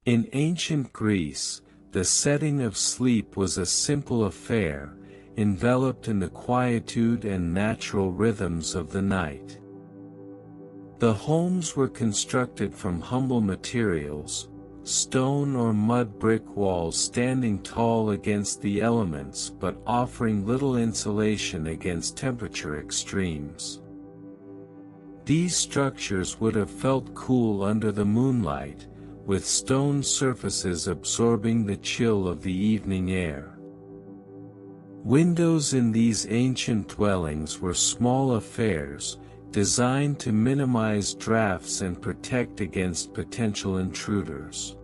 In ancient Greece, the setting of sleep was a simple affair, enveloped in the quietude and natural rhythms of the night. The homes were constructed from humble materials, stone or mud brick walls standing tall against the elements but offering little insulation against temperature extremes. These structures would have felt cool under the moonlight, with stone surfaces absorbing the chill of the evening air. Windows in these ancient dwellings were small affairs, designed to minimize drafts and protect against potential intruders.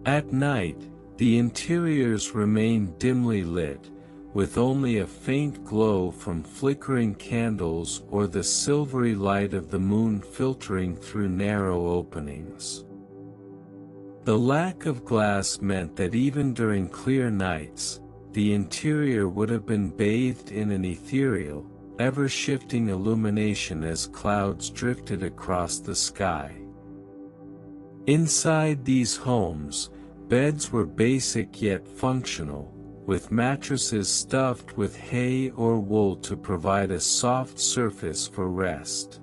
At night, the interiors remained dimly lit, with only a faint glow from flickering candles or the silvery light of the moon filtering through narrow openings. The lack of glass meant that even during clear nights, the interior would have been bathed in an ethereal, ever-shifting illumination as clouds drifted across the sky. Inside these homes, beds were basic yet functional, with mattresses stuffed with hay or wool to provide a soft surface for rest.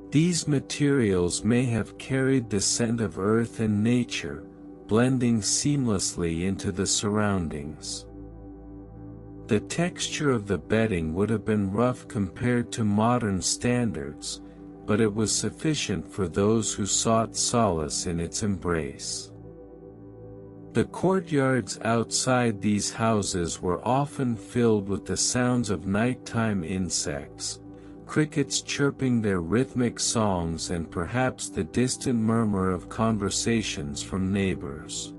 These materials may have carried the scent of earth and nature, blending seamlessly into the surroundings. The texture of the bedding would have been rough compared to modern standards, but it was sufficient for those who sought solace in its embrace. The courtyards outside these houses were often filled with the sounds of nighttime insects, crickets chirping their rhythmic songs and perhaps the distant murmur of conversations from neighbors.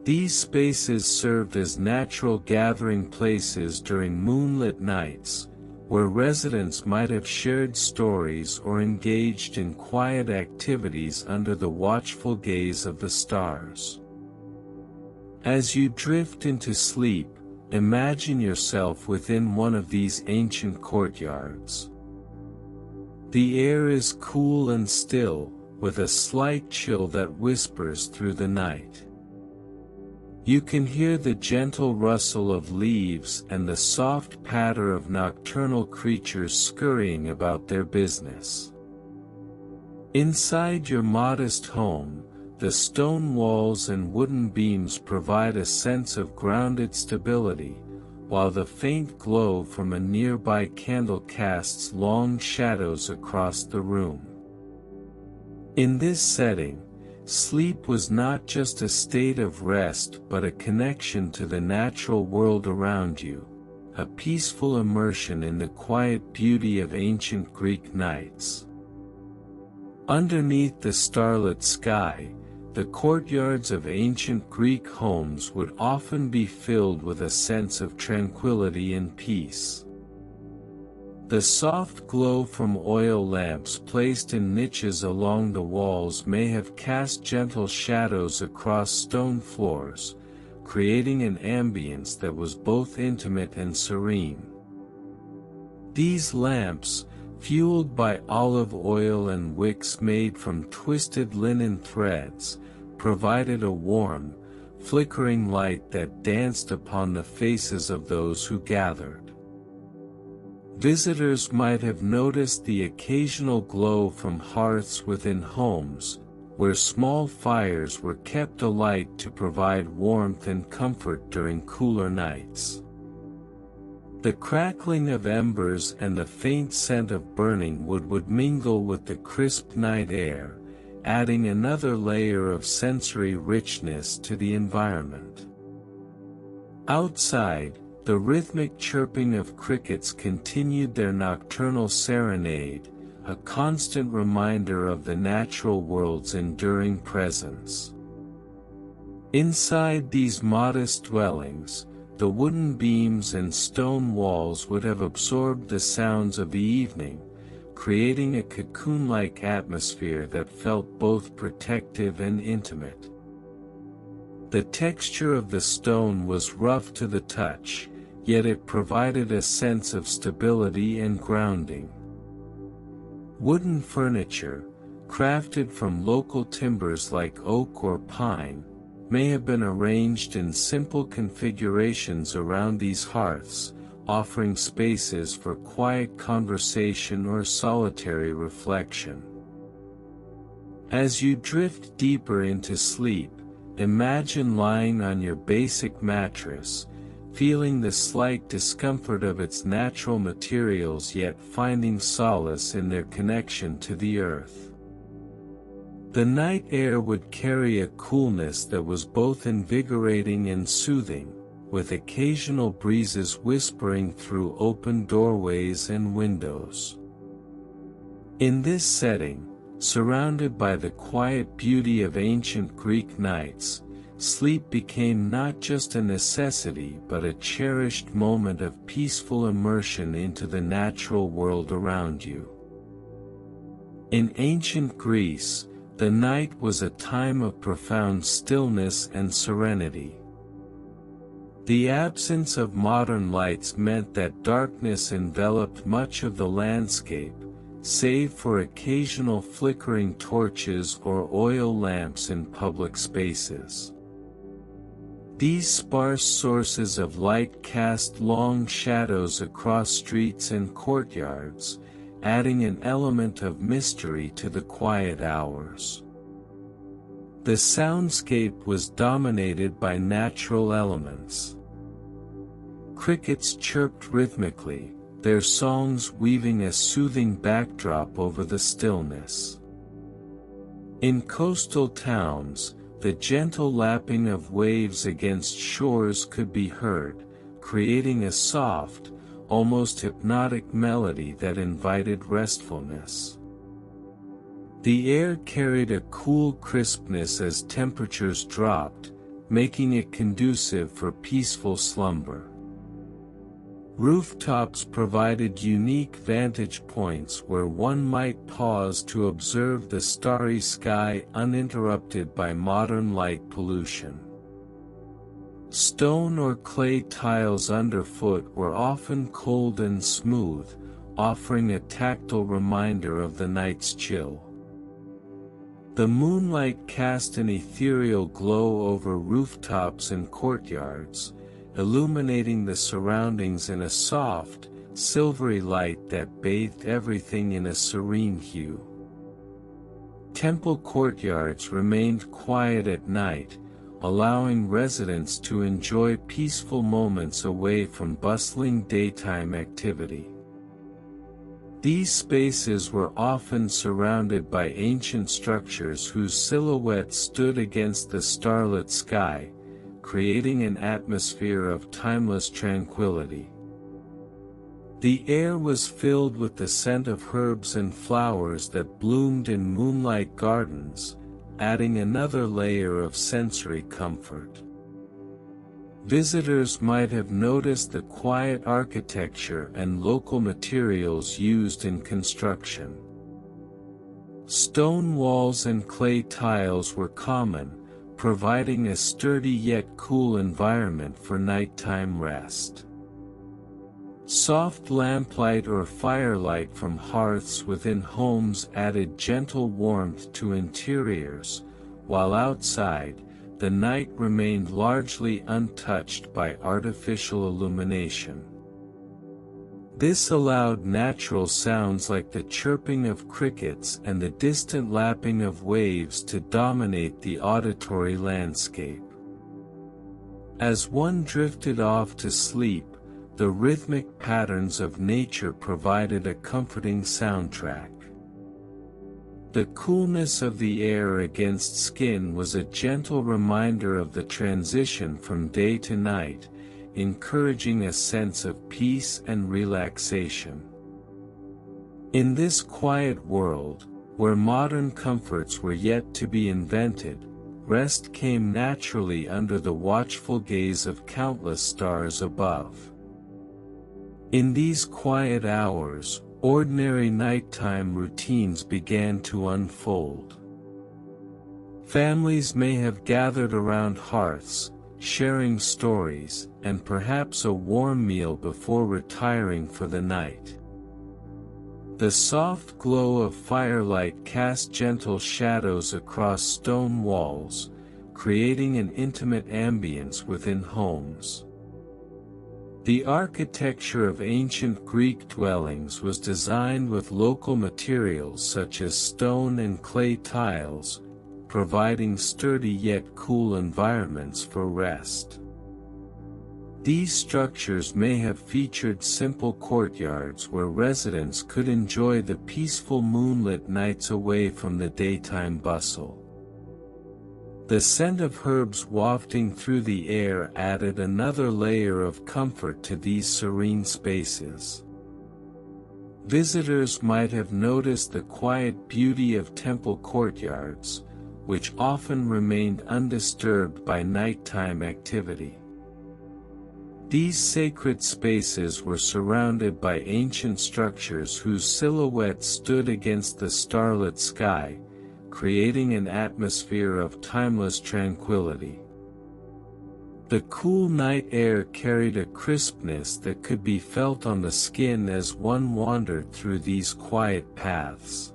These spaces served as natural gathering places during moonlit nights, where residents might have shared stories or engaged in quiet activities under the watchful gaze of the stars. As you drift into sleep, imagine yourself within one of these ancient courtyards. The air is cool and still, with a slight chill that whispers through the night. You can hear the gentle rustle of leaves and the soft patter of nocturnal creatures scurrying about their business. Inside your modest home, the stone walls and wooden beams provide a sense of grounded stability, while the faint glow from a nearby candle casts long shadows across the room. In this setting, sleep was not just a state of rest but a connection to the natural world around you, a peaceful immersion in the quiet beauty of ancient Greek nights. Underneath the starlit sky, the courtyards of ancient Greek homes would often be filled with a sense of tranquility and peace. The soft glow from oil lamps placed in niches along the walls may have cast gentle shadows across stone floors, creating an ambience that was both intimate and serene. These lamps, fueled by olive oil and wicks made from twisted linen threads, provided a warm, flickering light that danced upon the faces of those who gathered. Visitors might have noticed the occasional glow from hearths within homes, where small fires were kept alight to provide warmth and comfort during cooler nights. The crackling of embers and the faint scent of burning wood would mingle with the crisp night air, adding another layer of sensory richness to the environment. Outside, the rhythmic chirping of crickets continued their nocturnal serenade, a constant reminder of the natural world's enduring presence. Inside these modest dwellings, the wooden beams and stone walls would have absorbed the sounds of the evening, creating a cocoon-like atmosphere that felt both protective and intimate. The texture of the stone was rough to the touch, yet it provided a sense of stability and grounding. Wooden furniture, crafted from local timbers like oak or pine, may have been arranged in simple configurations around these hearths, offering spaces for quiet conversation or solitary reflection. As you drift deeper into sleep, imagine lying on your basic mattress, feeling the slight discomfort of its natural materials yet finding solace in their connection to the earth. The night air would carry a coolness that was both invigorating and soothing, with occasional breezes whispering through open doorways and windows. In this setting, surrounded by the quiet beauty of ancient Greek nights, sleep became not just a necessity but a cherished moment of peaceful immersion into the natural world around you. In ancient Greece, the night was a time of profound stillness and serenity. The absence of modern lights meant that darkness enveloped much of the landscape, save for occasional flickering torches or oil lamps in public spaces. These sparse sources of light cast long shadows across streets and courtyards, adding an element of mystery to the quiet hours. The soundscape was dominated by natural elements. Crickets chirped rhythmically, their songs weaving a soothing backdrop over the stillness. In coastal towns, the gentle lapping of waves against shores could be heard, creating a soft, almost hypnotic melody that invited restfulness. The air carried a cool crispness as temperatures dropped, making it conducive for peaceful slumber. Rooftops provided unique vantage points where one might pause to observe the starry sky uninterrupted by modern light pollution. Stone or clay tiles underfoot were often cold and smooth, offering a tactile reminder of the night's chill. The moonlight cast an ethereal glow over rooftops and courtyards, illuminating the surroundings in a soft, silvery light that bathed everything in a serene hue. Temple courtyards remained quiet at night, allowing residents to enjoy peaceful moments away from bustling daytime activity. These spaces were often surrounded by ancient structures whose silhouettes stood against the starlit sky, creating an atmosphere of timeless tranquility. The air was filled with the scent of herbs and flowers that bloomed in moonlight gardens, adding another layer of sensory comfort. Visitors might have noticed the quiet architecture and local materials used in construction. Stone walls and clay tiles were common, providing a sturdy yet cool environment for nighttime rest. Soft lamplight or firelight from hearths within homes added gentle warmth to interiors, while outside, the night remained largely untouched by artificial illumination. This allowed natural sounds like the chirping of crickets and the distant lapping of waves to dominate the auditory landscape. As one drifted off to sleep, the rhythmic patterns of nature provided a comforting soundtrack. The coolness of the air against skin was a gentle reminder of the transition from day to night, encouraging a sense of peace and relaxation. In this quiet world, where modern comforts were yet to be invented, rest came naturally under the watchful gaze of countless stars above. In these quiet hours, ordinary nighttime routines began to unfold. Families may have gathered around hearths, sharing stories, and perhaps a warm meal before retiring for the night. The soft glow of firelight cast gentle shadows across stone walls, creating an intimate ambience within homes. The architecture of ancient Greek dwellings was designed with local materials such as stone and clay tiles, providing sturdy yet cool environments for rest. These structures may have featured simple courtyards where residents could enjoy the peaceful moonlit nights away from the daytime bustle. The scent of herbs wafting through the air added another layer of comfort to these serene spaces. Visitors might have noticed the quiet beauty of temple courtyards, which often remained undisturbed by nighttime activity. These sacred spaces were surrounded by ancient structures whose silhouettes stood against the starlit sky, creating an atmosphere of timeless tranquility. The cool night air carried a crispness that could be felt on the skin as one wandered through these quiet paths.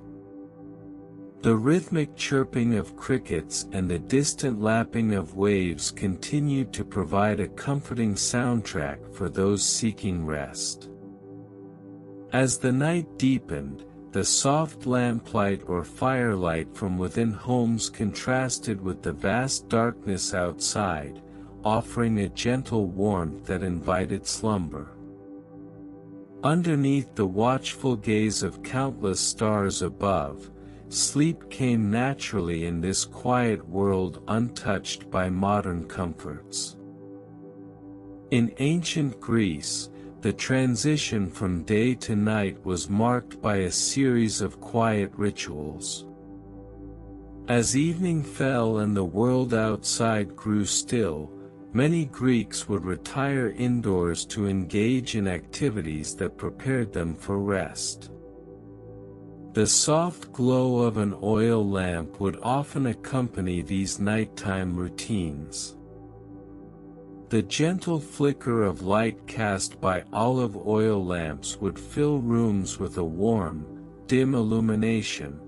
The rhythmic chirping of crickets and the distant lapping of waves continued to provide a comforting soundtrack for those seeking rest. As the night deepened, the soft lamplight or firelight from within homes contrasted with the vast darkness outside, offering a gentle warmth that invited slumber. Underneath the watchful gaze of countless stars above, sleep came naturally in this quiet world untouched by modern comforts. In ancient Greece, the transition from day to night was marked by a series of quiet rituals. As evening fell and the world outside grew still, many Greeks would retire indoors to engage in activities that prepared them for rest. The soft glow of an oil lamp would often accompany these nighttime routines. The gentle flicker of light cast by olive oil lamps would fill rooms with a warm, dim illumination,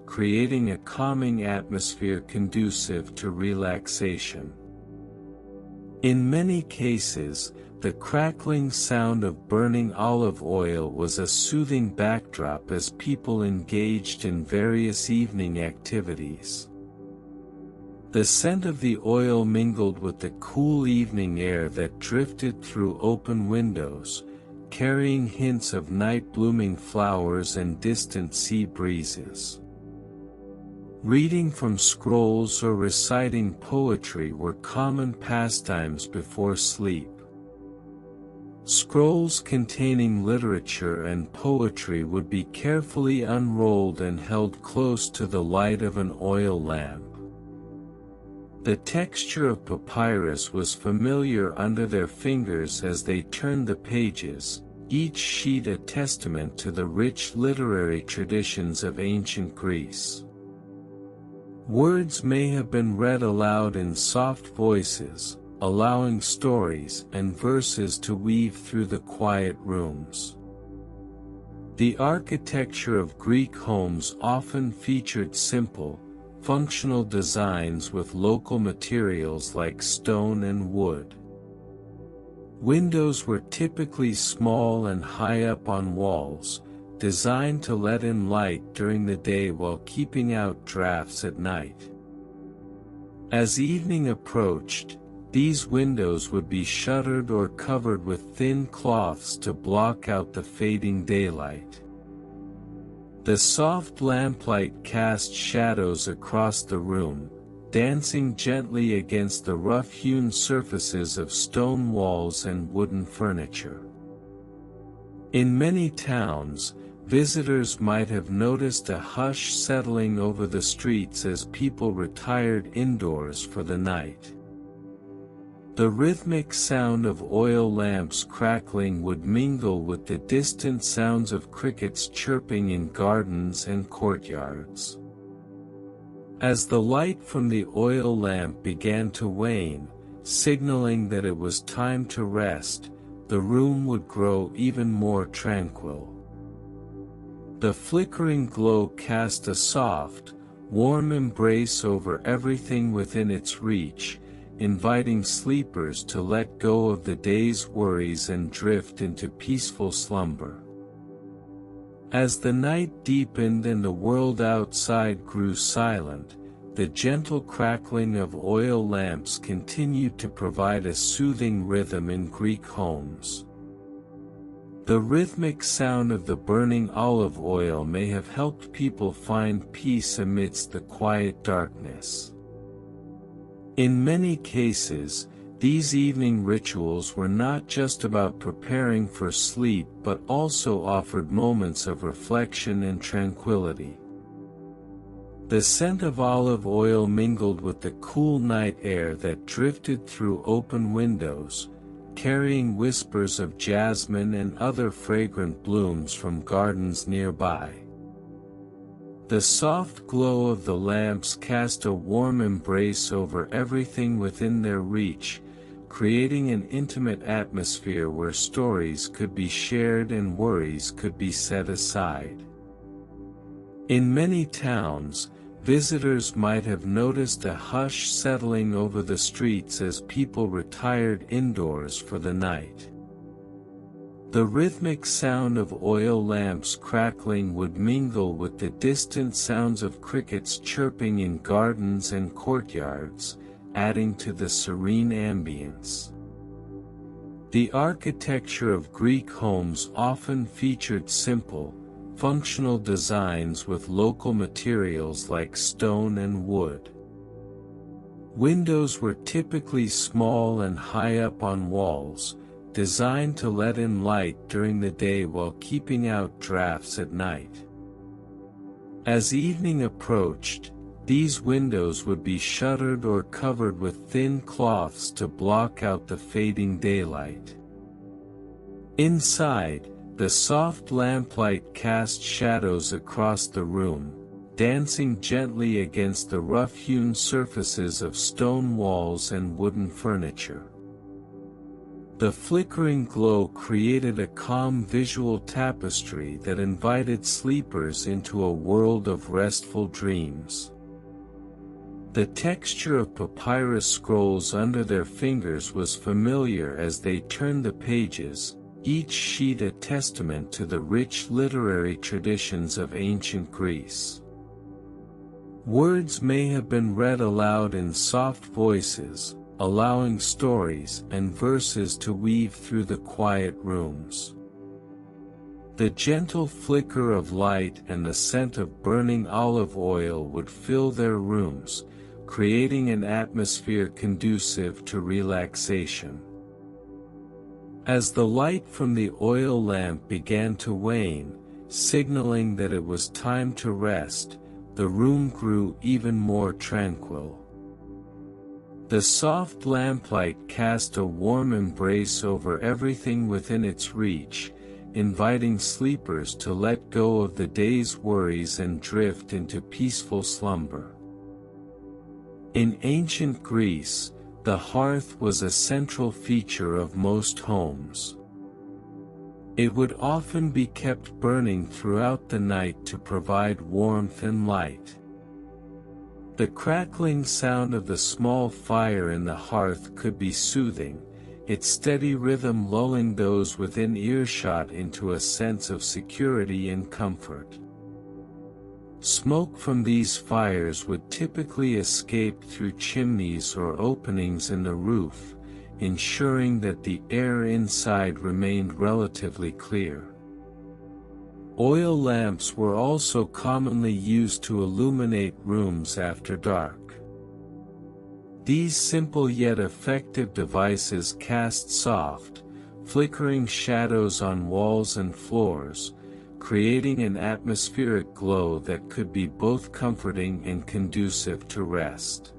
creating a calming atmosphere conducive to relaxation. In many cases, the crackling sound of burning olive oil was a soothing backdrop as people engaged in various evening activities. The scent of the oil mingled with the cool evening air that drifted through open windows, carrying hints of night-blooming flowers and distant sea breezes. Reading from scrolls or reciting poetry were common pastimes before sleep. Scrolls containing literature and poetry would be carefully unrolled and held close to the light of an oil lamp. The texture of papyrus was familiar under their fingers as they turned the pages, each sheet a testament to the rich literary traditions of ancient Greece. Words may have been read aloud in soft voices, allowing stories and verses to weave through the quiet rooms. The architecture of Greek homes often featured simple, functional designs with local materials like stone and wood. Windows were typically small and high up on walls, designed to let in light during the day while keeping out drafts at night. As evening approached, these windows would be shuttered or covered with thin cloths to block out the fading daylight. The soft lamplight cast shadows across the room, dancing gently against the rough-hewn surfaces of stone walls and wooden furniture. In many towns, visitors might have noticed a hush settling over the streets as people retired indoors for the night. The rhythmic sound of oil lamps crackling would mingle with the distant sounds of crickets chirping in gardens and courtyards. As the light from the oil lamp began to wane, signaling that it was time to rest, the room would grow even more tranquil. The flickering glow cast a soft, warm embrace over everything within its reach, inviting sleepers to let go of the day's worries and drift into peaceful slumber. As the night deepened and the world outside grew silent, the gentle crackling of oil lamps continued to provide a soothing rhythm in Greek homes. The rhythmic sound of the burning olive oil may have helped people find peace amidst the quiet darkness. In many cases, these evening rituals were not just about preparing for sleep but also offered moments of reflection and tranquility. The scent of olive oil mingled with the cool night air that drifted through open windows, carrying whispers of jasmine and other fragrant blooms from gardens nearby. The soft glow of the lamps cast a warm embrace over everything within their reach, creating an intimate atmosphere where stories could be shared and worries could be set aside. In many towns, visitors might have noticed a hush settling over the streets as people retired indoors for the night. The rhythmic sound of oil lamps crackling would mingle with the distant sounds of crickets chirping in gardens and courtyards, adding to the serene ambience. The architecture of Greek homes often featured simple, functional designs with local materials like stone and wood. Windows were typically small and high up on walls, designed to let in light during the day while keeping out drafts at night. As evening approached, these windows would be shuttered or covered with thin cloths to block out the fading daylight. Inside, the soft lamplight cast shadows across the room, dancing gently against the rough-hewn surfaces of stone walls and wooden furniture. The flickering glow created a calm visual tapestry that invited sleepers into a world of restful dreams. The texture of papyrus scrolls under their fingers was familiar as they turned the pages, each sheet a testament to the rich literary traditions of ancient Greece. Words may have been read aloud in soft voices, allowing stories and verses to weave through the quiet rooms. The gentle flicker of light and the scent of burning olive oil would fill their rooms, creating an atmosphere conducive to relaxation. As the light from the oil lamp began to wane, signaling that it was time to rest, the room grew even more tranquil. The soft lamplight cast a warm embrace over everything within its reach, inviting sleepers to let go of the day's worries and drift into peaceful slumber. In ancient Greece, the hearth was a central feature of most homes. It would often be kept burning throughout the night to provide warmth and light. The crackling sound of the small fire in the hearth could be soothing, its steady rhythm lulling those within earshot into a sense of security and comfort. Smoke from these fires would typically escape through chimneys or openings in the roof, ensuring that the air inside remained relatively clear. Oil lamps were also commonly used to illuminate rooms after dark. These simple yet effective devices cast soft, flickering shadows on walls and floors, creating an atmospheric glow that could be both comforting and conducive to rest.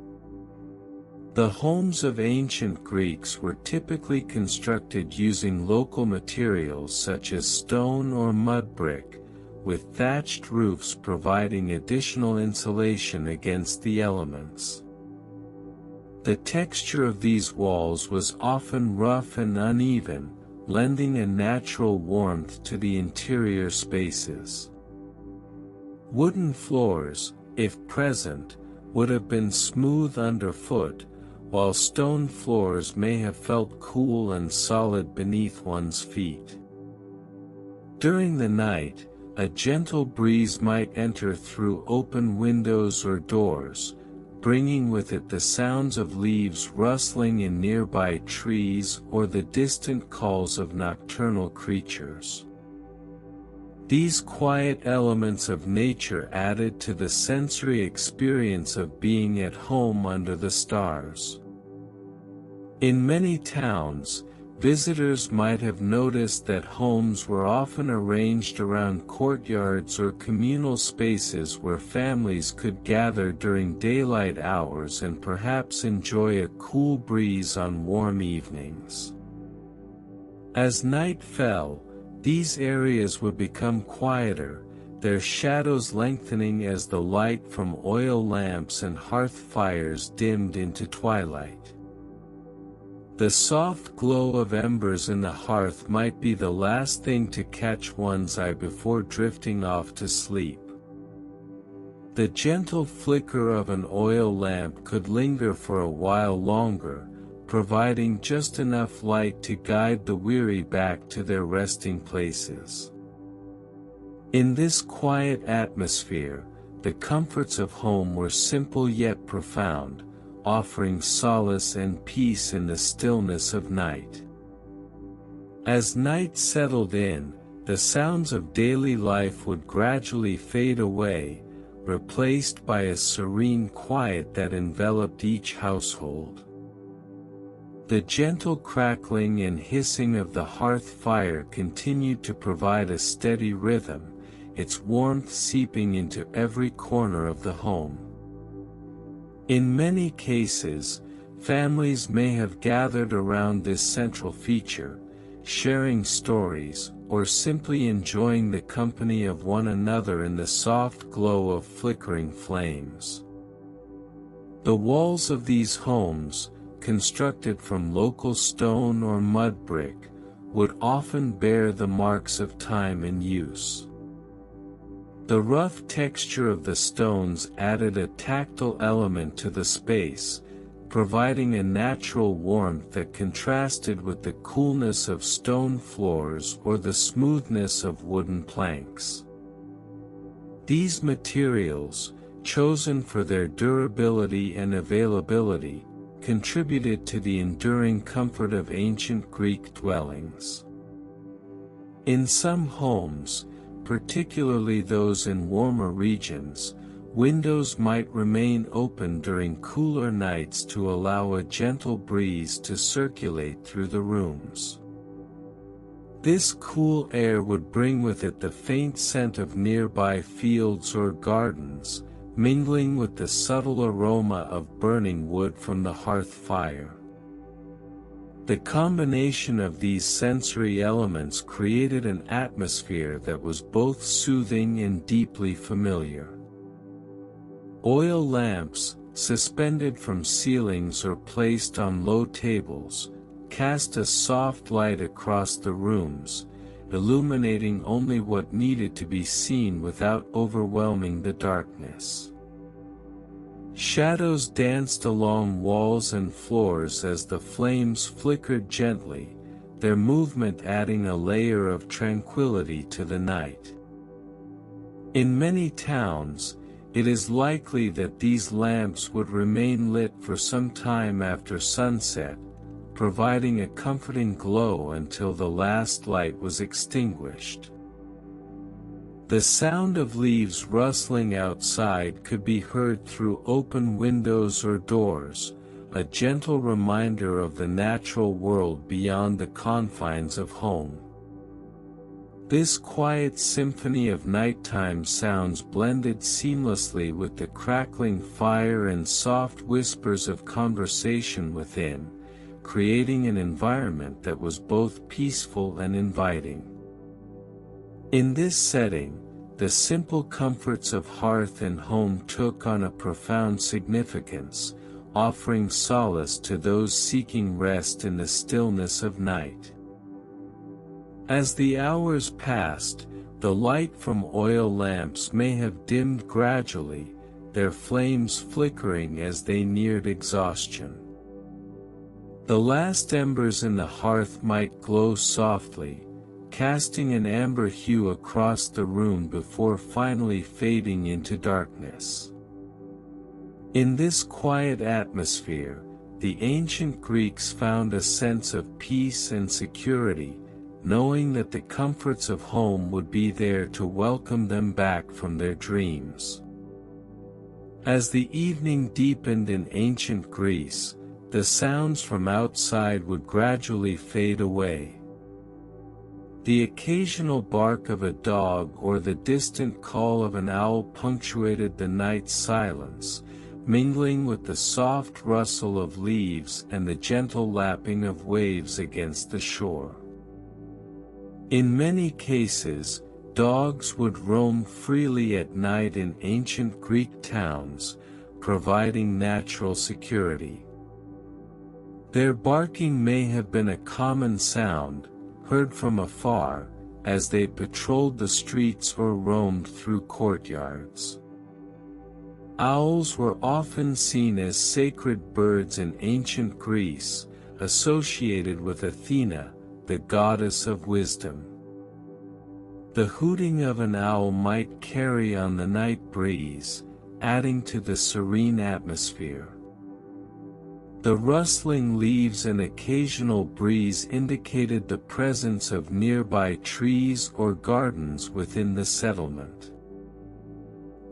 The homes of ancient Greeks were typically constructed using local materials such as stone or mud brick, with thatched roofs providing additional insulation against the elements. The texture of these walls was often rough and uneven, lending a natural warmth to the interior spaces. Wooden floors, if present, would have been smooth underfoot, while stone floors may have felt cool and solid beneath one's feet. During the night, a gentle breeze might enter through open windows or doors, bringing with it the sounds of leaves rustling in nearby trees or the distant calls of nocturnal creatures. These quiet elements of nature added to the sensory experience of being at home under the stars. In many towns, visitors might have noticed that homes were often arranged around courtyards or communal spaces where families could gather during daylight hours and perhaps enjoy a cool breeze on warm evenings. As night fell, these areas would become quieter, their shadows lengthening as the light from oil lamps and hearth fires dimmed into twilight. The soft glow of embers in the hearth might be the last thing to catch one's eye before drifting off to sleep. The gentle flicker of an oil lamp could linger for a while longer, providing just enough light to guide the weary back to their resting places. In this quiet atmosphere, the comforts of home were simple yet profound, offering solace and peace in the stillness of night. As night settled in, the sounds of daily life would gradually fade away, replaced by a serene quiet that enveloped each household. The gentle crackling and hissing of the hearth fire continued to provide a steady rhythm, its warmth seeping into every corner of the home. In many cases, families may have gathered around this central feature, sharing stories, or simply enjoying the company of one another in the soft glow of flickering flames. The walls of these homes, constructed from local stone or mud brick, would often bear the marks of time and use. The rough texture of the stones added a tactile element to the space, providing a natural warmth that contrasted with the coolness of stone floors or the smoothness of wooden planks. These materials, chosen for their durability and availability, contributed to the enduring comfort of ancient Greek dwellings. In some homes, particularly those in warmer regions, windows might remain open during cooler nights to allow a gentle breeze to circulate through the rooms. This cool air would bring with it the faint scent of nearby fields or gardens, mingling with the subtle aroma of burning wood from the hearth fire. The combination of these sensory elements created an atmosphere that was both soothing and deeply familiar. Oil lamps, suspended from ceilings or placed on low tables, cast a soft light across the rooms, illuminating only what needed to be seen without overwhelming the darkness. Shadows danced along walls and floors as the flames flickered gently, their movement adding a layer of tranquility to the night. In many towns, it is likely that these lamps would remain lit for some time after sunset, providing a comforting glow until the last light was extinguished. The sound of leaves rustling outside could be heard through open windows or doors, a gentle reminder of the natural world beyond the confines of home. This quiet symphony of nighttime sounds blended seamlessly with the crackling fire and soft whispers of conversation within, creating an environment that was both peaceful and inviting. In this setting, the simple comforts of hearth and home took on a profound significance, offering solace to those seeking rest in the stillness of night. As the hours passed, The light from oil lamps may have dimmed gradually, their flames flickering as they neared exhaustion. The last embers in the hearth might glow softly, casting an amber hue across the room before finally fading into darkness. In this quiet atmosphere, the ancient Greeks found a sense of peace and security, knowing that the comforts of home would be there to welcome them back from their dreams. As the evening deepened in ancient Greece, the sounds from outside would gradually fade away. The occasional bark of a dog or the distant call of an owl punctuated the night's silence, mingling with the soft rustle of leaves and the gentle lapping of waves against the shore. In many cases, dogs would roam freely at night in ancient Greek towns, providing natural security. Their barking may have been a common sound, heard from afar, as they patrolled the streets or roamed through courtyards. Owls were often seen as sacred birds in ancient Greece, associated with Athena, the goddess of wisdom. The hooting of an owl might carry on the night breeze, adding to the serene atmosphere. The rustling leaves and occasional breeze indicated the presence of nearby trees or gardens within the settlement.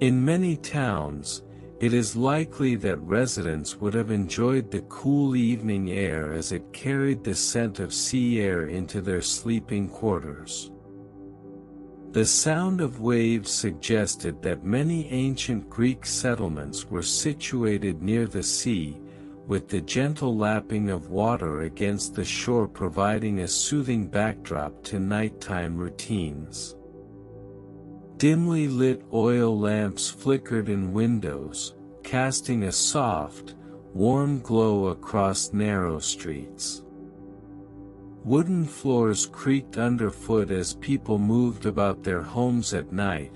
In many towns, it is likely that residents would have enjoyed the cool evening air as it carried the scent of sea air into their sleeping quarters. The sound of waves suggested that many ancient Greek settlements were situated near the sea, with the gentle lapping of water against the shore providing a soothing backdrop to nighttime routines. Dimly lit oil lamps flickered in windows, casting a soft, warm glow across narrow streets. Wooden floors creaked underfoot as people moved about their homes at night,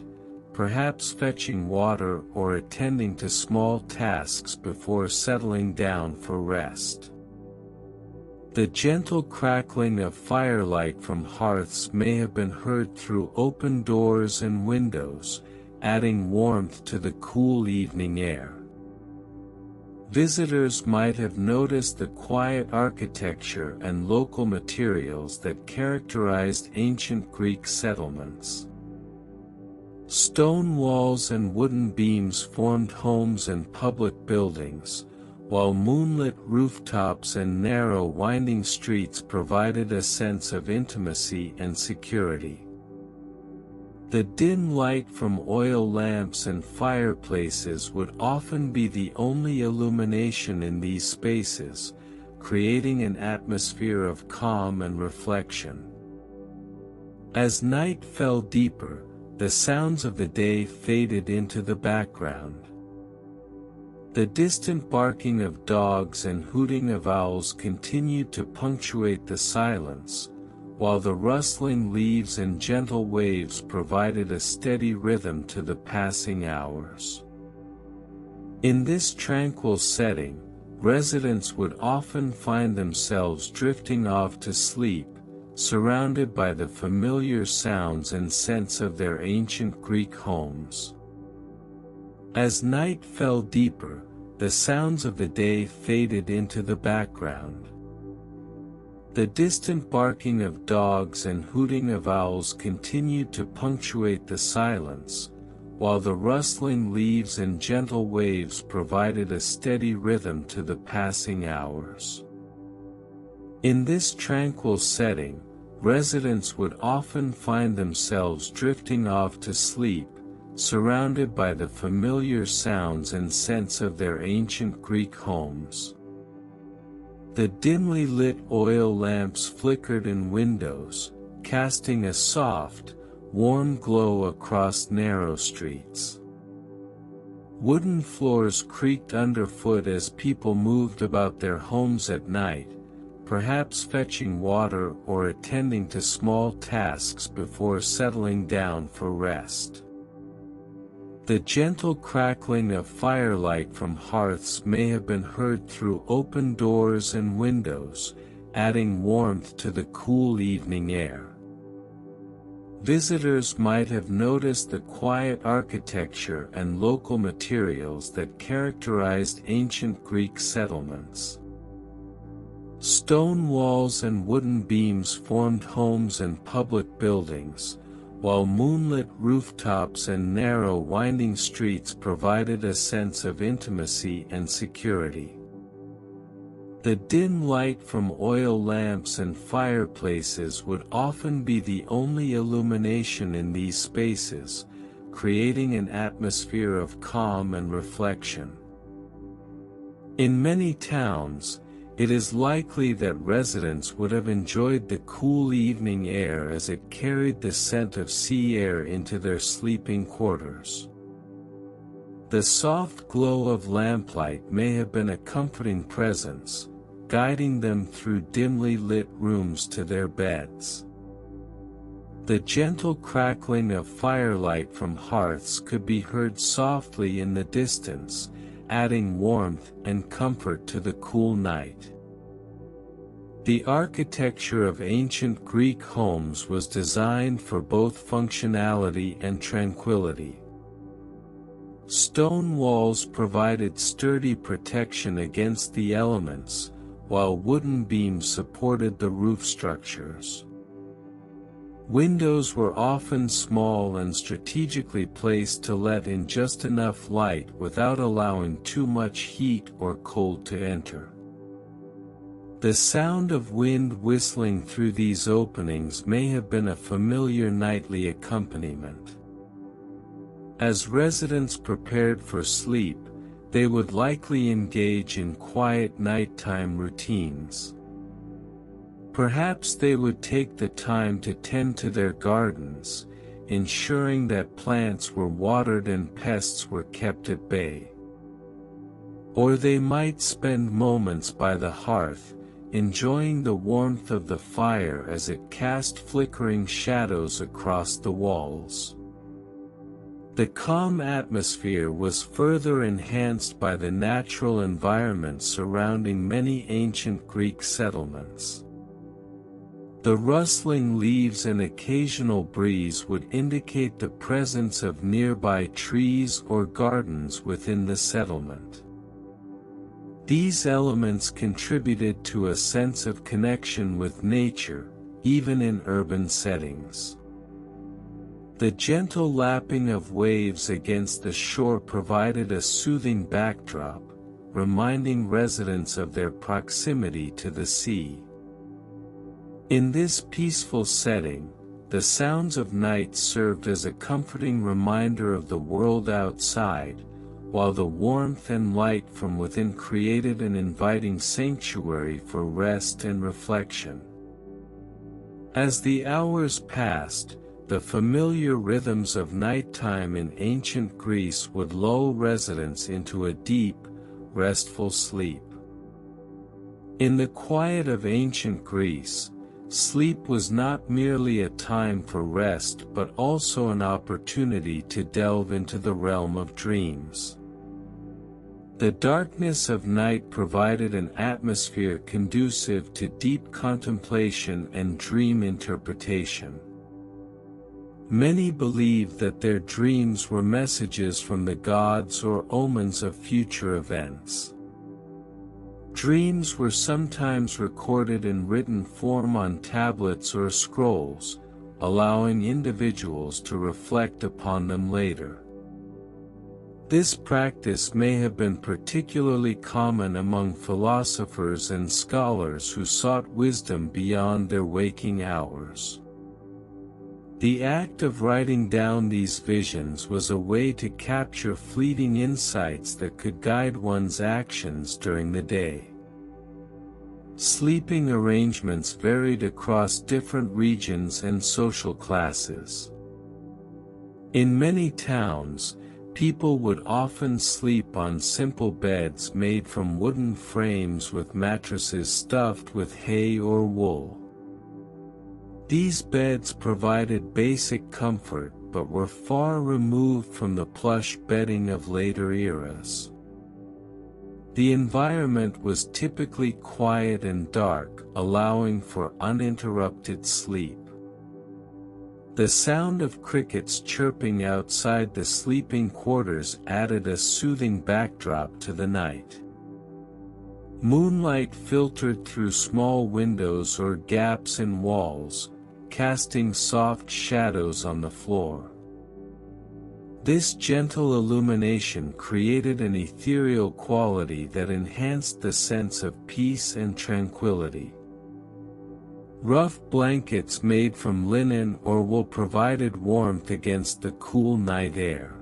perhaps fetching water or attending to small tasks before settling down for rest. The gentle crackling of firelight from hearths may have been heard through open doors and windows, adding warmth to the cool evening air. Visitors might have noticed the quiet architecture and local materials that characterized ancient Greek settlements. Stone walls and wooden beams formed homes and public buildings, while moonlit rooftops and narrow winding streets provided a sense of intimacy and security. The dim light from oil lamps and fireplaces would often be the only illumination in these spaces, creating an atmosphere of calm and reflection. As night fell deeper, the sounds of the day faded into the background. The distant barking of dogs and hooting of owls continued to punctuate the silence, while the rustling leaves and gentle waves provided a steady rhythm to the passing hours. In this tranquil setting, residents would often find themselves drifting off to sleep, surrounded by the familiar sounds and scents of their ancient Greek homes. As night fell deeper, the sounds of the day faded into the background. The distant barking of dogs and hooting of owls continued to punctuate the silence, while the rustling leaves and gentle waves provided a steady rhythm to the passing hours. In this tranquil setting, residents would often find themselves drifting off to sleep, surrounded by the familiar sounds and scents of their ancient Greek homes. The dimly lit oil lamps flickered in windows, casting a soft, warm glow across narrow streets. Wooden floors creaked underfoot as people moved about their homes at night, perhaps fetching water or attending to small tasks before settling down for rest. The gentle crackling of firelight from hearths may have been heard through open doors and windows, adding warmth to the cool evening air. Visitors might have noticed the quiet architecture and local materials that characterized ancient Greek settlements. Stone walls and wooden beams formed homes and public buildings, while moonlit rooftops and narrow winding streets provided a sense of intimacy and security. The dim light from oil lamps and fireplaces would often be the only illumination in these spaces, creating an atmosphere of calm and reflection. In many towns, it is likely that residents would have enjoyed the cool evening air as it carried the scent of sea air into their sleeping quarters. The soft glow of lamplight may have been a comforting presence, guiding them through dimly lit rooms to their beds. The gentle crackling of firelight from hearths could be heard softly in the distance, adding warmth and comfort to the cool night. The architecture of ancient Greek homes was designed for both functionality and tranquility. Stone walls provided sturdy protection against the elements, while wooden beams supported the roof structures. Windows were often small and strategically placed to let in just enough light without allowing too much heat or cold to enter. The sound of wind whistling through these openings may have been a familiar nightly accompaniment. As residents prepared for sleep, they would likely engage in quiet nighttime routines. Perhaps they would take the time to tend to their gardens, ensuring that plants were watered and pests were kept at bay. Or they might spend moments by the hearth, enjoying the warmth of the fire as it cast flickering shadows across the walls. The calm atmosphere was further enhanced by the natural environment surrounding many ancient Greek settlements. The rustling leaves and occasional breeze would indicate the presence of nearby trees or gardens within the settlement. These elements contributed to a sense of connection with nature, even in urban settings. The gentle lapping of waves against the shore provided a soothing backdrop, reminding residents of their proximity to the sea. In this peaceful setting, the sounds of night served as a comforting reminder of the world outside, while the warmth and light from within created an inviting sanctuary for rest and reflection. As the hours passed, the familiar rhythms of nighttime in ancient Greece would lull residents into a deep, restful sleep. In the quiet of ancient Greece, sleep was not merely a time for rest but also an opportunity to delve into the realm of dreams. The darkness of night provided an atmosphere conducive to deep contemplation and dream interpretation. Many believed that their dreams were messages from the gods or omens of future events. Dreams were sometimes recorded in written form on tablets or scrolls, allowing individuals to reflect upon them later. This practice may have been particularly common among philosophers and scholars who sought wisdom beyond their waking hours. The act of writing down these visions was a way to capture fleeting insights that could guide one's actions during the day. Sleeping arrangements varied across different regions and social classes. In many towns, People would often sleep on simple beds made from wooden frames with mattresses stuffed with hay or wool. These beds provided basic comfort but were far removed from the plush bedding of later eras. The environment was typically quiet and dark, allowing for uninterrupted sleep. The sound of crickets chirping outside the sleeping quarters added a soothing backdrop to the night. Moonlight filtered through small windows or gaps in walls, casting soft shadows on the floor. This gentle illumination created an ethereal quality that enhanced the sense of peace and tranquility. Rough blankets made from linen or wool provided warmth against the cool night air.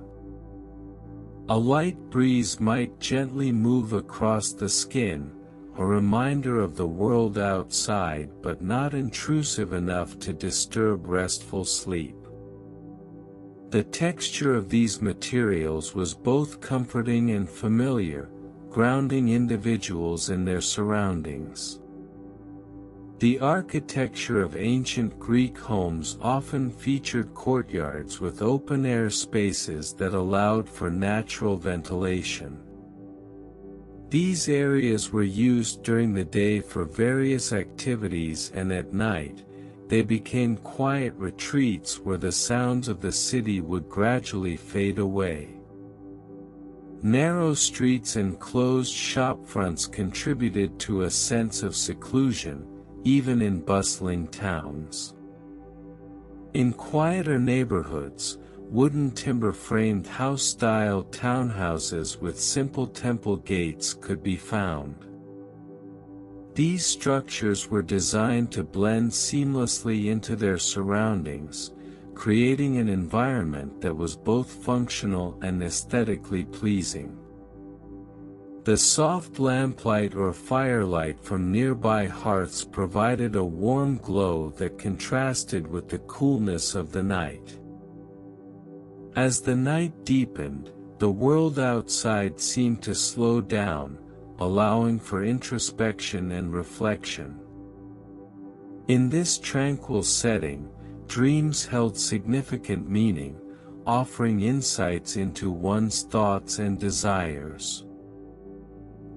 A light breeze might gently move across the skin, a reminder of the world outside but not intrusive enough to disturb restful sleep. The texture of these materials was both comforting and familiar, grounding individuals in their surroundings. The architecture of ancient Greek homes often featured courtyards with open-air spaces that allowed for natural ventilation. These areas were used during the day for various activities, and at night, they became quiet retreats where the sounds of the city would gradually fade away. Narrow streets and closed shopfronts contributed to a sense of seclusion, even in bustling towns. In quieter neighborhoods, wooden timber-framed house-style townhouses with simple temple gates could be found. These structures were designed to blend seamlessly into their surroundings, creating an environment that was both functional and aesthetically pleasing. The soft lamplight or firelight from nearby hearths provided a warm glow that contrasted with the coolness of the night. As the night deepened, the world outside seemed to slow down, allowing for introspection and reflection. In this tranquil setting, dreams held significant meaning, offering insights into one's thoughts and desires.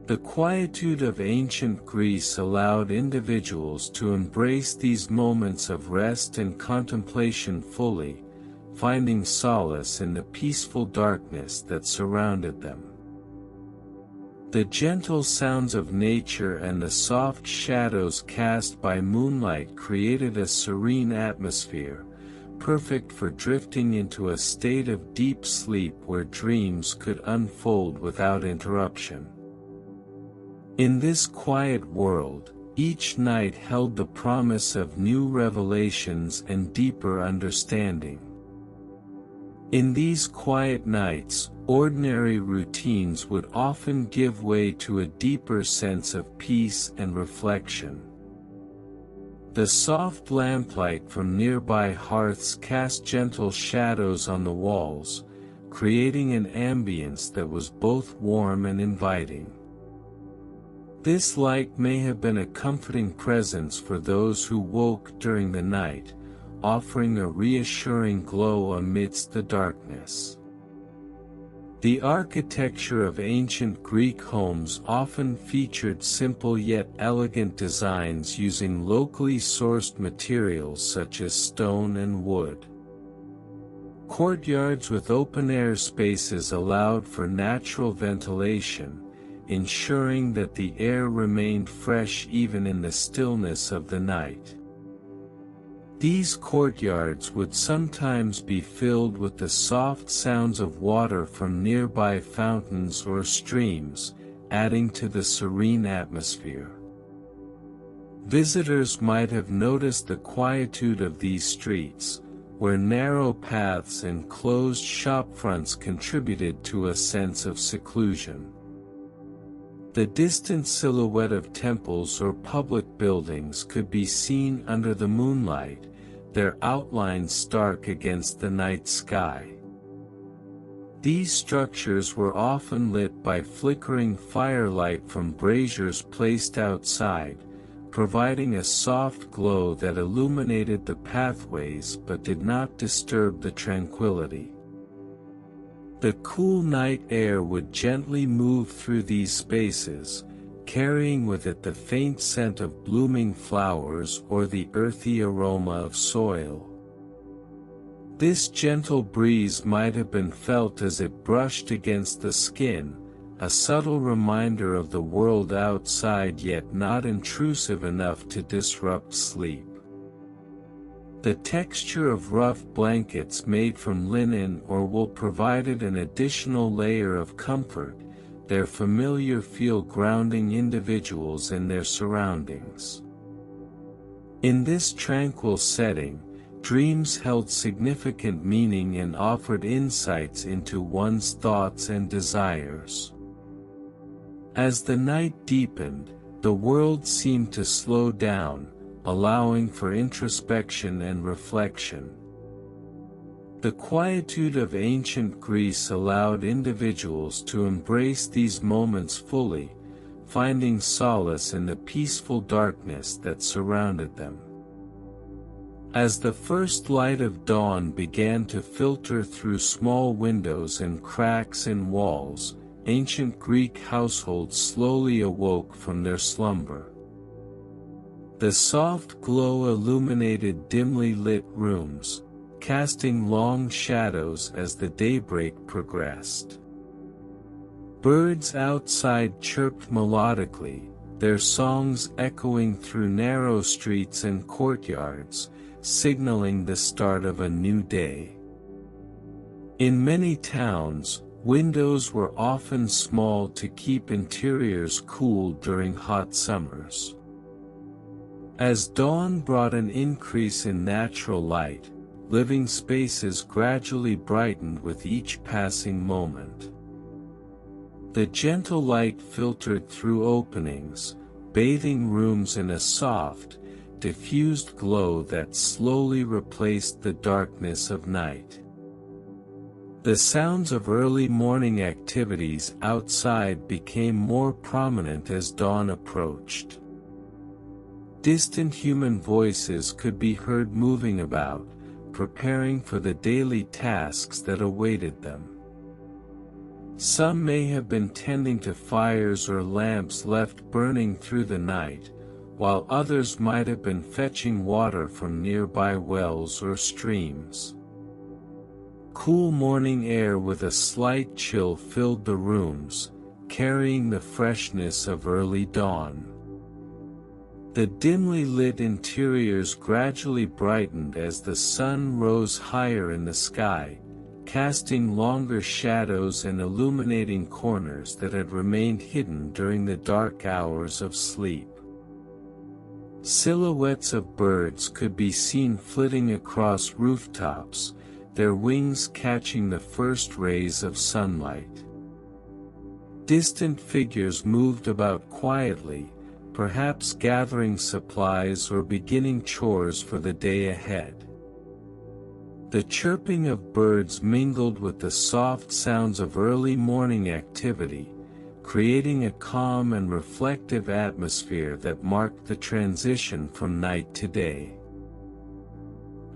The quietude of ancient Greece allowed individuals to embrace these moments of rest and contemplation fully, finding solace in the peaceful darkness that surrounded them. The gentle sounds of nature and the soft shadows cast by moonlight created a serene atmosphere, perfect for drifting into a state of deep sleep where dreams could unfold without interruption. In this quiet world, each night held the promise of new revelations and deeper understanding. In these quiet nights, ordinary routines would often give way to a deeper sense of peace and reflection. The soft lamplight from nearby hearths cast gentle shadows on the walls, creating an ambience that was both warm and inviting. This light may have been a comforting presence for those who woke during the night, offering a reassuring glow amidst the darkness. The architecture of ancient Greek homes often featured simple yet elegant designs using locally sourced materials such as stone and wood. Courtyards with open-air spaces allowed for natural ventilation, ensuring that the air remained fresh even in the stillness of the night. These courtyards would sometimes be filled with the soft sounds of water from nearby fountains or streams, adding to the serene atmosphere. Visitors might have noticed the quietude of these streets, where narrow paths and closed shopfronts contributed to a sense of seclusion. The distant silhouette of temples or public buildings could be seen under the moonlight, their outlines stark against the night sky. These structures were often lit by flickering firelight from braziers placed outside, providing a soft glow that illuminated the pathways but did not disturb the tranquility. The cool night air would gently move through these spaces, carrying with it the faint scent of blooming flowers or the earthy aroma of soil. This gentle breeze might have been felt as it brushed against the skin, a subtle reminder of the world outside yet not intrusive enough to disrupt sleep. The texture of rough blankets made from linen or wool provided an additional layer of comfort, their familiar feel grounding individuals in their surroundings. In this tranquil setting, dreams held significant meaning and offered insights into one's thoughts and desires. As the night deepened, the world seemed to slow down, allowing for introspection and reflection. The quietude of ancient Greece allowed individuals to embrace these moments fully, finding solace in the peaceful darkness that surrounded them. As the first light of dawn began to filter through small windows and cracks in walls, ancient Greek households slowly awoke from their slumber. The soft glow illuminated dimly lit rooms, casting long shadows as the daybreak progressed. Birds outside chirped melodically, their songs echoing through narrow streets and courtyards, signaling the start of a new day. In many towns, windows were often small to keep interiors cool during hot summers. As dawn brought an increase in natural light, living spaces gradually brightened with each passing moment. The gentle light filtered through openings, bathing rooms in a soft, diffused glow that slowly replaced the darkness of night. The sounds of early morning activities outside became more prominent as dawn approached. Distant human voices could be heard moving about, preparing for the daily tasks that awaited them. Some may have been tending to fires or lamps left burning through the night, while others might have been fetching water from nearby wells or streams. Cool morning air with a slight chill filled the rooms, carrying the freshness of early dawn. The dimly lit interiors gradually brightened as the sun rose higher in the sky, casting longer shadows and illuminating corners that had remained hidden during the dark hours of sleep. Silhouettes of birds could be seen flitting across rooftops, their wings catching the first rays of sunlight. Distant figures moved about quietly, perhaps gathering supplies or beginning chores for the day ahead. The chirping of birds mingled with the soft sounds of early morning activity, creating a calm and reflective atmosphere that marked the transition from night to day.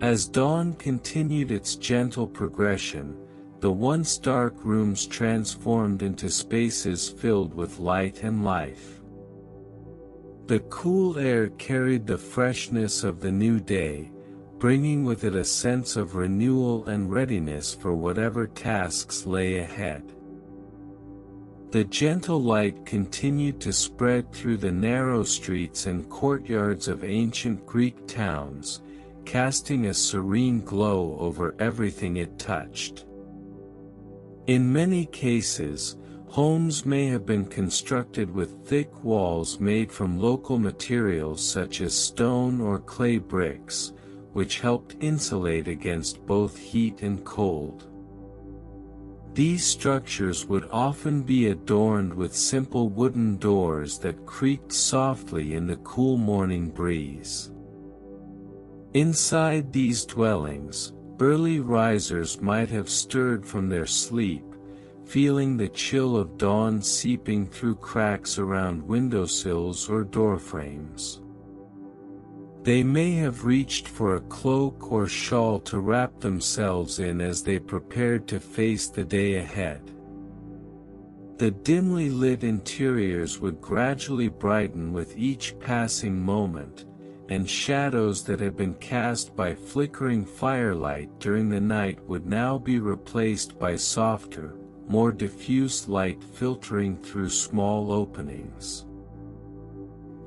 As dawn continued its gentle progression, the once dark rooms transformed into spaces filled with light and life. The cool air carried the freshness of the new day, bringing with it a sense of renewal and readiness for whatever tasks lay ahead. The gentle light continued to spread through the narrow streets and courtyards of ancient Greek towns, casting a serene glow over everything it touched. In many cases, homes may have been constructed with thick walls made from local materials such as stone or clay bricks, which helped insulate against both heat and cold. These structures would often be adorned with simple wooden doors that creaked softly in the cool morning breeze. Inside these dwellings, early risers might have stirred from their sleep, feeling the chill of dawn seeping through cracks around windowsills or doorframes. They may have reached for a cloak or shawl to wrap themselves in as they prepared to face the day ahead. The dimly lit interiors would gradually brighten with each passing moment, and shadows that had been cast by flickering firelight during the night would now be replaced by softer, more diffuse light filtering through small openings.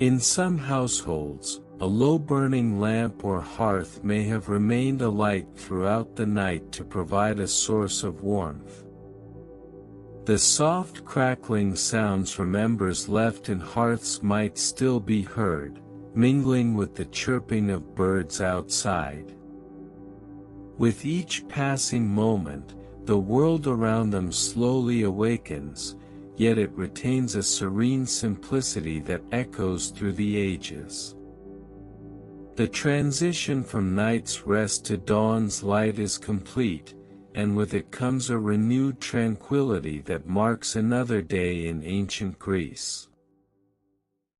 In some households, a low-burning lamp or hearth may have remained alight throughout the night to provide a source of warmth. The soft crackling sounds from embers left in hearths might still be heard, mingling with the chirping of birds outside. With each passing moment, the world around them slowly awakens, yet it retains a serene simplicity that echoes through the ages. The transition from night's rest to dawn's light is complete, and with it comes a renewed tranquility that marks another day in ancient Greece.